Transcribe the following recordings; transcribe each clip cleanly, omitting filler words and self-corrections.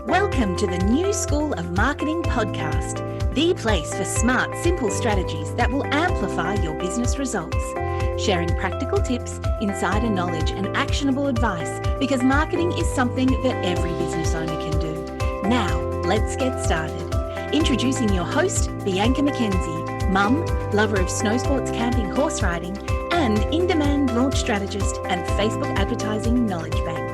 Welcome to the New School of Marketing podcast, the place for smart, simple strategies that will amplify your business results. Sharing practical tips, insider knowledge, and actionable advice because marketing is something that every business owner can do. Now, let's get started. Introducing your host, Bianca McKenzie, mum, lover of snow sports, camping, horse riding, and in-demand launch strategist and Facebook advertising knowledge bank.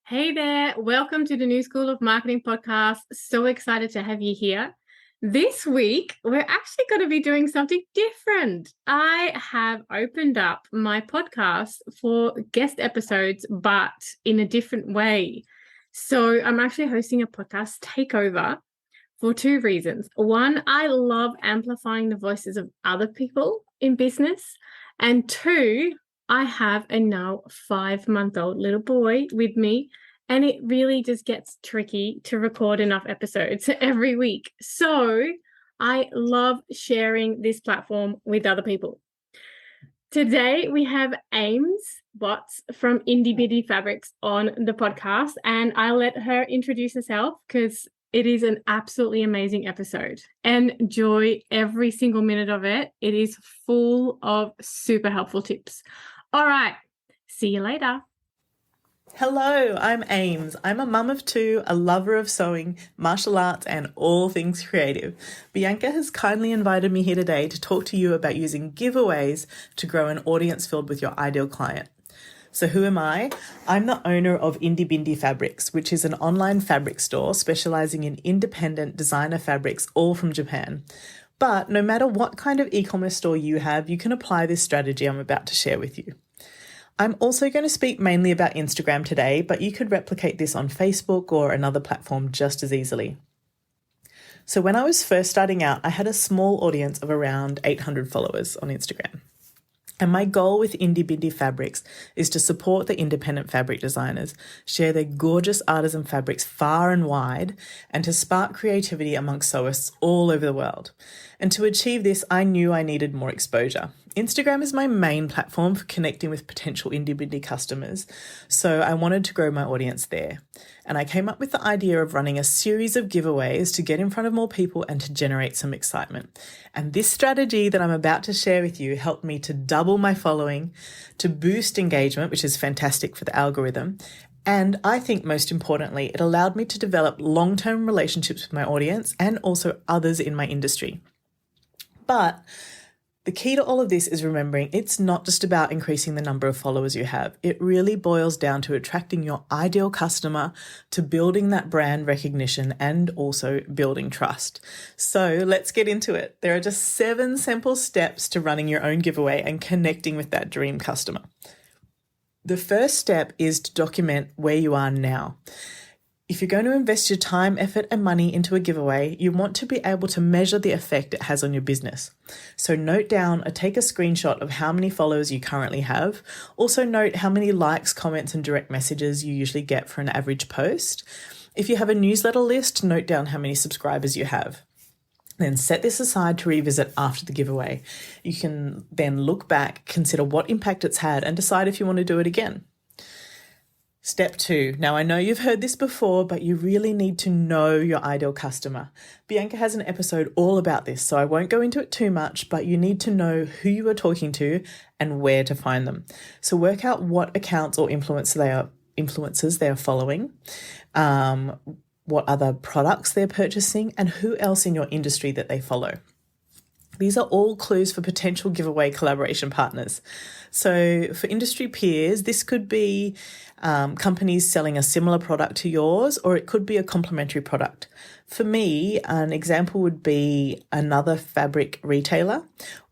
Hey there, welcome to the New School of Marketing podcast. So excited to have you here. This week, we're actually going to be doing something different. I have opened up my podcast for guest episodes, but in a different way. So I'm actually hosting a podcast takeover for two reasons. One, I love amplifying the voices of other people in business. And two, I have a now 5-month-old little boy with me, and it really just gets tricky to record enough episodes every week. So I love sharing this platform with other people. Today we have Ames Watts from Indy Bindy Fabrics on the podcast, and I'll let her introduce herself because it is an absolutely amazing episode. Enjoy every single minute of it. It is full of super helpful tips. All right, see you later. Hello, I'm Ames. I'm a mum of two, a lover of sewing, martial arts, and all things creative. Bianca has kindly invited me here today to talk to you about using giveaways to grow an audience filled with your ideal client. So who am I? I'm the owner of Indy Bindy Fabrics, which is an online fabric store specializing in independent designer fabrics, all from Japan. But no matter what kind of e-commerce store you have, you can apply this strategy I'm about to share with you. I'm also going to speak mainly about Instagram today, but you could replicate this on Facebook or another platform just as easily. So when I was first starting out, I had a small audience of around 800 followers on Instagram. And my goal with Indy Bindy Fabrics is to support the independent fabric designers, share their gorgeous artisan fabrics far and wide, and to spark creativity amongst sewists all over the world. And to achieve this, I knew I needed more exposure. Instagram is my main platform for connecting with potential Indy Bindy customers, so I wanted to grow my audience there. And I came up with the idea of running a series of giveaways to get in front of more people and to generate some excitement. And this strategy that I'm about to share with you helped me to double my following, to boost engagement, which is fantastic for the algorithm. And I think most importantly, it allowed me to develop long-term relationships with my audience and also others in my industry. But the key to all of this is remembering it's not just about increasing the number of followers you have. It really boils down to attracting your ideal customer, to building that brand recognition, and also building trust. So let's get into it. There are just 7 simple steps to running your own giveaway and connecting with that dream customer. The first step is to document where you are now. If you're going to invest your time, effort, and money into a giveaway, you want to be able to measure the effect it has on your business. So note down or take a screenshot of how many followers you currently have. Also note how many likes, comments, and direct messages you usually get for an average post. If you have a newsletter list, note down how many subscribers you have. Then set this aside to revisit after the giveaway. You can then look back, consider what impact it's had, and decide if you want to do it again. Step 2. Now, I know you've heard this before, but you really need to know your ideal customer. Bianca has an episode all about this, so I won't go into it too much, but you need to know who you are talking to and where to find them. So work out what accounts or influencers they are following, what other products they're purchasing, and who else in your industry that they follow. These are all clues for potential giveaway collaboration partners. So for industry peers, this could be companies selling a similar product to yours, or it could be a complementary product. For me, an example would be another fabric retailer,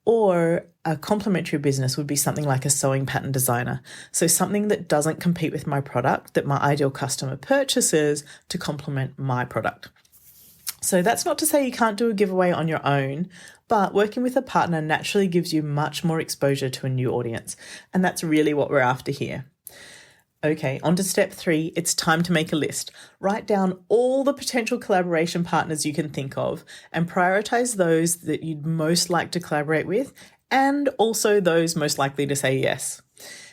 or a complementary business would be something like a sewing pattern designer. So something that doesn't compete with my product, that my ideal customer purchases to complement my product. So that's not to say you can't do a giveaway on your own, but working with a partner naturally gives you much more exposure to a new audience. And that's really what we're after here. Okay, on to step 3. It's time to make a list. Write down all the potential collaboration partners you can think of and prioritize those that you'd most like to collaborate with and also those most likely to say yes.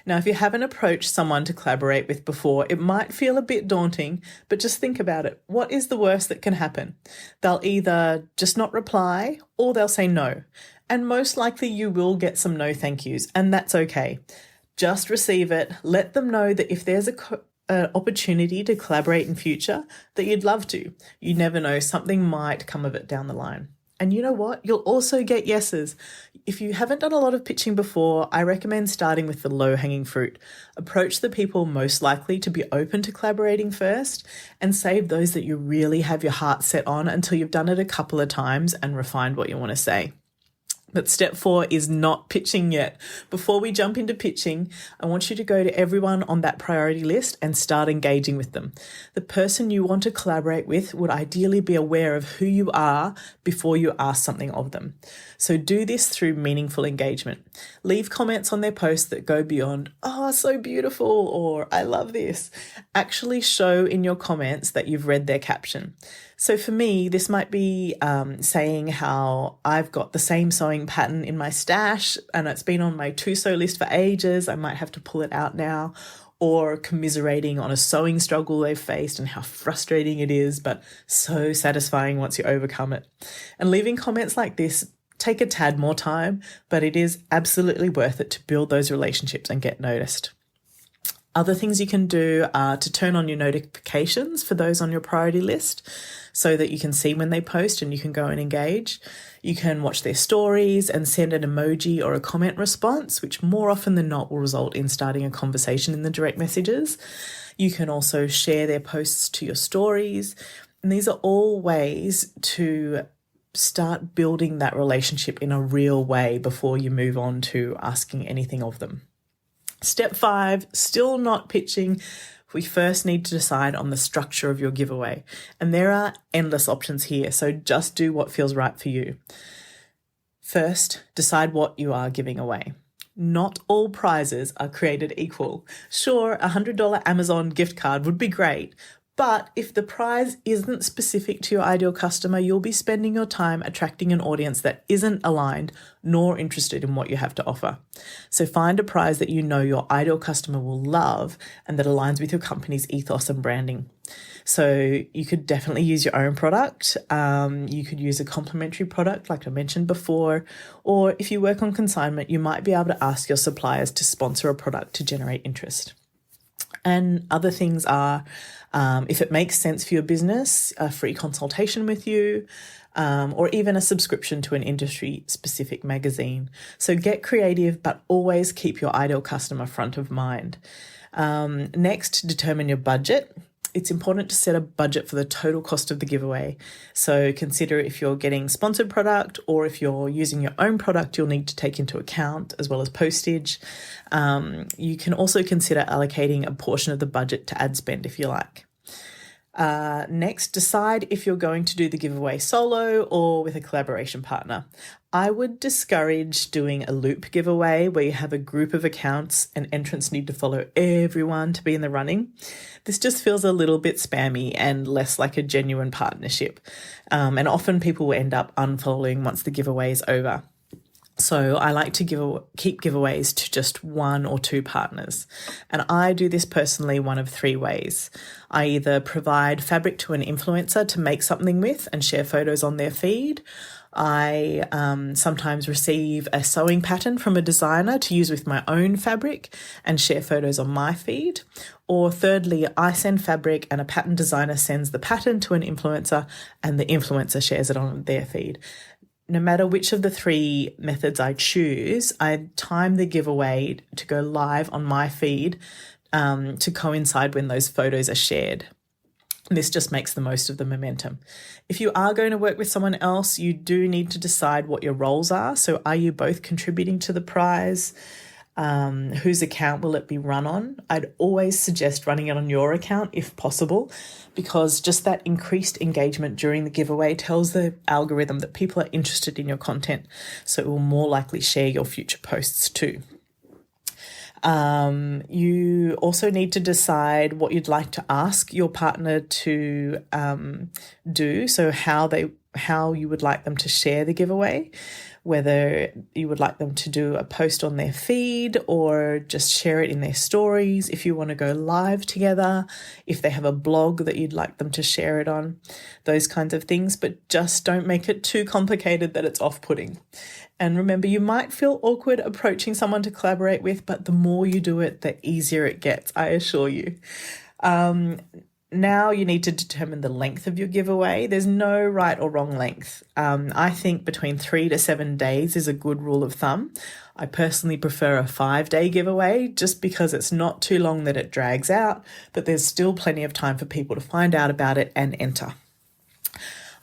Now, if you haven't approached someone to collaborate with before, it might feel a bit daunting, but just think about it. What is the worst that can happen? They'll either just not reply or they'll say no. And most likely you will get some no thank yous, and that's okay. Just receive it. Let them know that if there's an opportunity to collaborate in future, that you'd love to. You never know, something might come of it down the line. And you know what? You'll also get yeses. If you haven't done a lot of pitching before, I recommend starting with the low-hanging fruit. Approach the people most likely to be open to collaborating first, and save those that you really have your heart set on until you've done it a couple of times and refined what you want to say. But step 4 is not pitching yet. Before we jump into pitching, I want you to go to everyone on that priority list and start engaging with them. The person you want to collaborate with would ideally be aware of who you are before you ask something of them. So do this through meaningful engagement. Leave comments on their posts that go beyond, "Oh, so beautiful," or "I love this." Actually show in your comments that you've read their caption. So for me, this might be saying how I've got the same sewing pattern in my stash and it's been on my to-sew list for ages. I might have to pull it out now. Or commiserating on a sewing struggle they've faced and how frustrating it is, but so satisfying once you overcome it. And leaving comments like this take a tad more time, but it is absolutely worth it to build those relationships and get noticed. Other things you can do are to turn on your notifications for those on your priority list so that you can see when they post and you can go and engage. You can watch their stories and send an emoji or a comment response, which more often than not will result in starting a conversation in the direct messages. You can also share their posts to your stories. And these are all ways to start building that relationship in a real way before you move on to asking anything of them. Step 5, still not pitching. We first need to decide on the structure of your giveaway. And there are endless options here, so just do what feels right for you. First, decide what you are giving away. Not all prizes are created equal. Sure, a $100 Amazon gift card would be great, but if the prize isn't specific to your ideal customer, you'll be spending your time attracting an audience that isn't aligned nor interested in what you have to offer. So find a prize that you know your ideal customer will love and that aligns with your company's ethos and branding. So you could definitely use your own product. You could use a complementary product like I mentioned before, or if you work on consignment, you might be able to ask your suppliers to sponsor a product to generate interest. And other things are, if it makes sense for your business, a free consultation with you, or even a subscription to an industry-specific magazine. So get creative, but always keep your ideal customer front of mind. Next, determine your budget. It's important to set a budget for the total cost of the giveaway. So consider if you're getting sponsored product or if you're using your own product, you'll need to take into account as well as postage. You can also consider allocating a portion of the budget to ad spend if you like. Next, decide if you're going to do the giveaway solo or with a collaboration partner. I would discourage doing a loop giveaway where you have a group of accounts and entrants need to follow everyone to be in the running. This just feels a little bit spammy and less like a genuine partnership. And often people will end up unfollowing once the giveaway is over. So I like to keep giveaways to just 1 or 2 partners. And I do this personally one of 3 ways. I either provide fabric to an influencer to make something with and share photos on their feed. I sometimes receive a sewing pattern from a designer to use with my own fabric and share photos on my feed. Or thirdly, I send fabric and a pattern designer sends the pattern to an influencer and the influencer shares it on their feed. No matter which of the 3 methods I choose, I time the giveaway to go live on my feed to coincide when those photos are shared. This just makes the most of the momentum. If you are going to work with someone else, you do need to decide what your roles are. So are you both contributing to the prize? Whose account will it be run on? I'd always suggest running it on your account if possible, because just that increased engagement during the giveaway tells the algorithm that people are interested in your content, so it will more likely share your future posts too. You also need to decide what you'd like to ask your partner to do, so how they how you would like them to share the giveaway, whether you would like them to do a post on their feed or just share it in their stories, if you want to go live together, if they have a blog that you'd like them to share it on, those kinds of things, but just don't make it too complicated that it's off-putting. And remember, you might feel awkward approaching someone to collaborate with, but the more you do it, the easier it gets, I assure you. Now you need to determine the length of your giveaway. There's no right or wrong length. I think between 3 to 7 days is a good rule of thumb. I personally prefer a 5-day giveaway just because it's not too long that it drags out, but there's still plenty of time for people to find out about it and enter.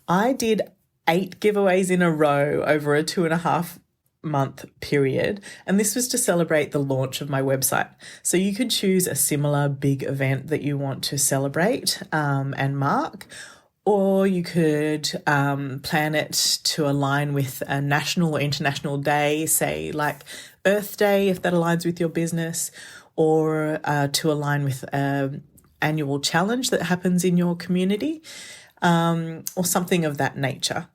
I did 8 giveaways in a row over a 2.5-month period, and this was to celebrate the launch of my website. So you could choose a similar big event that you want to celebrate and mark, or you could plan it to align with a national or international day, say like Earth Day, if that aligns with your business, or to align with an annual challenge that happens in your community, or something of that nature.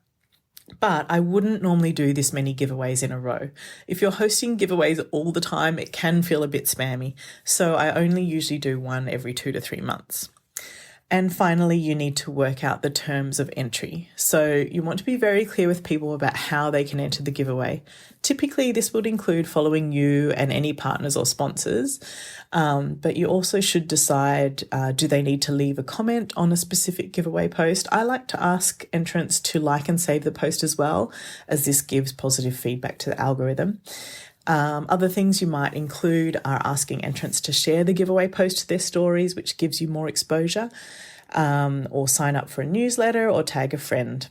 But I wouldn't normally do this many giveaways in a row. If you're hosting giveaways all the time, it can feel a bit spammy. So I only usually do one every 2 to 3 months. And finally, you need to work out the terms of entry. So you want to be very clear with people about how they can enter the giveaway. Typically, this would include following you and any partners or sponsors, but you also should decide, do they need to leave a comment on a specific giveaway post? I like to ask entrants to like and save the post as well, as this gives positive feedback to the algorithm. Other things you might include are asking entrants to share the giveaway post to their stories, which gives you more exposure, or sign up for a newsletter or tag a friend.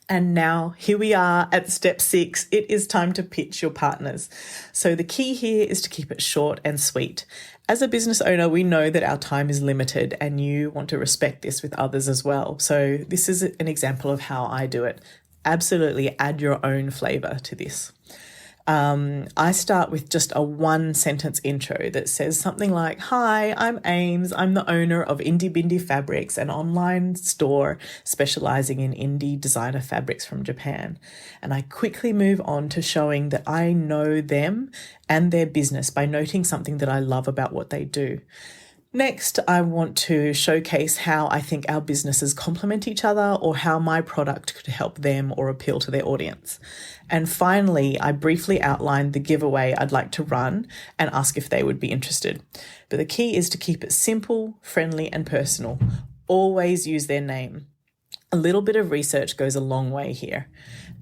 And now here we are at step 6. It is time to pitch your partners. So the key here is to keep it short and sweet. As a business owner, we know that our time is limited and you want to respect this with others as well. So this is an example of how I do it. Absolutely add your own flavor to this. I start with just a 1-sentence intro that says something like, "Hi, I'm Ames. I'm the owner of Indy Bindy Fabrics, an online store specializing in indie designer fabrics from Japan." And I quickly move on to showing that I know them and their business by noting something that I love about what they do. Next, I want to showcase how I think our businesses complement each other or how my product could help them or appeal to their audience. And finally, I briefly outline the giveaway I'd like to run and ask if they would be interested. But the key is to keep it simple, friendly, and personal. Always use their name. A little bit of research goes a long way here.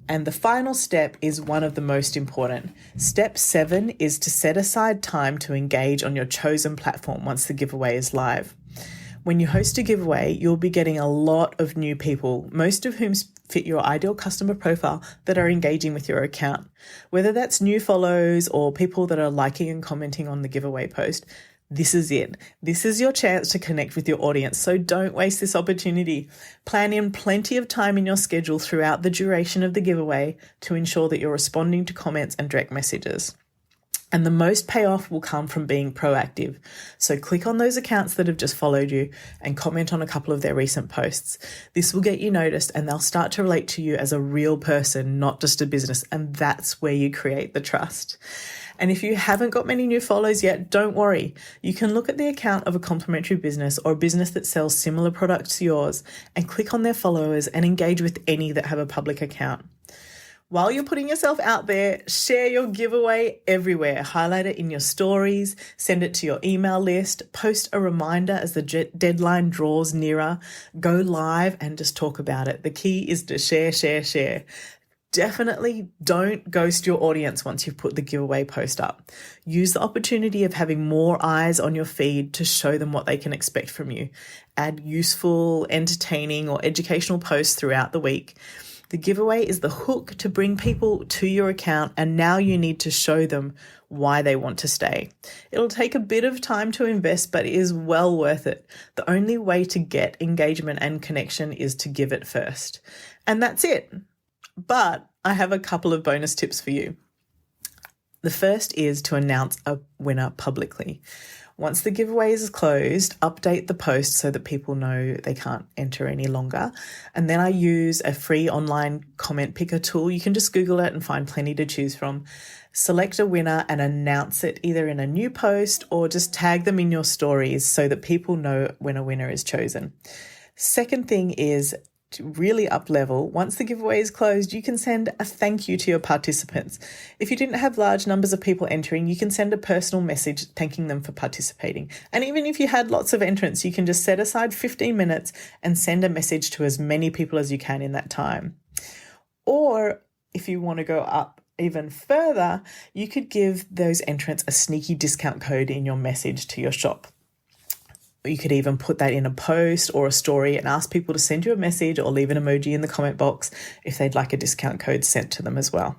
And the final step is one of the most important. Step 7 is to set aside time to engage on your chosen platform once the giveaway is live. When you host a giveaway, you'll be getting a lot of new people, most of whom fit your ideal customer profile, that are engaging with your account. Whether that's new follows or people that are liking and commenting on the giveaway post, this is it. This is your chance to connect with your audience, so don't waste this opportunity. Plan in plenty of time in your schedule throughout the duration of the giveaway to ensure that you're responding to comments and direct messages. And the most payoff will come from being proactive. So click on those accounts that have just followed you and comment on a couple of their recent posts. This will get you noticed and they'll start to relate to you as a real person, not just a business. And that's where you create the trust. And if you haven't got many new follows yet, don't worry. You can look at the account of a complementary business or a business that sells similar products to yours and click on their followers and engage with any that have a public account. While you're putting yourself out there, share your giveaway everywhere. Highlight it in your stories, send it to your email list, post a reminder as the deadline draws nearer, go live and just talk about it. The key is to share, share, share. Definitely don't ghost your audience once you've put the giveaway post up. Use the opportunity of having more eyes on your feed to show them what they can expect from you. Add useful, entertaining, or educational posts throughout the week. The giveaway is the hook to bring people to your account, and now you need to show them why they want to stay. It'll take a bit of time to invest, but it is well worth it. The only way to get engagement and connection is to give it first. And that's it. But I have a couple of bonus tips for you. The first is to announce a winner publicly. Once the giveaway is closed, update the post so that people know they can't enter any longer. And then I use a free online comment picker tool. You can just Google it and find plenty to choose from. Select a winner and announce it either in a new post or just tag them in your stories so that people know when a winner is chosen. Second thing is to really up level. Once the giveaway is closed, you can send a thank you to your participants. If you didn't have large numbers of people entering, you can send a personal message thanking them for participating. And even if you had lots of entrants, you can just set aside 15 minutes and send a message to as many people as you can in that time. Or if you want to go up even further, you could give those entrants a sneaky discount code in your message to your shop. You could even put that in a post or a story and ask people to send you a message or leave an emoji in the comment box if they'd like a discount code sent to them as well.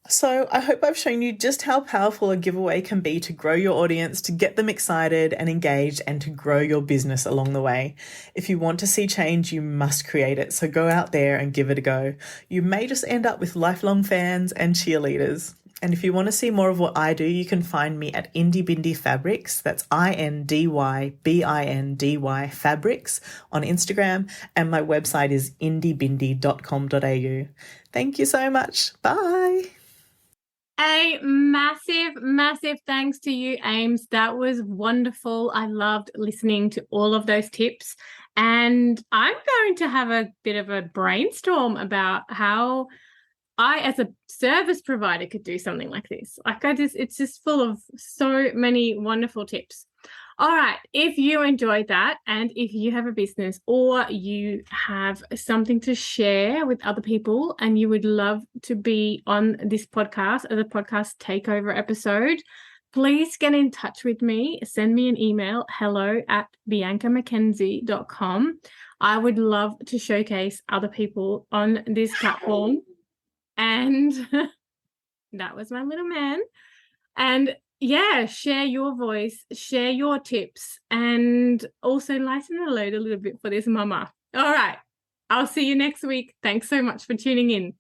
So I hope I've shown you just how powerful a giveaway can be to grow your audience, to get them excited and engaged, and to grow your business along the way. If you want to see change, you must create it. So go out there and give it a go. You may just end up with lifelong fans and cheerleaders. And if you want to see more of what I do, you can find me at Indy Bindy Fabrics. That's INDYBINDY Fabrics on Instagram. And my website is indybindy.com.au. Thank you so much. Bye. A massive thanks to you, Ames. That was wonderful. I loved listening to all of those tips. And I'm going to have a bit of a brainstorm about how I, as a service provider, could do something like this. It's just full of so many wonderful tips. All right. If you enjoyed that, and if you have a business or you have something to share with other people and you would love to be on this podcast as a podcast takeover episode, please get in touch with me. Send me an email, hello@biancamckenzie.com. I would love to showcase other people on this platform. And that was my little man. And yeah, share your voice, share your tips, and also lighten the load a little bit for this mama. All right. I'll see you next week. Thanks so much for tuning in.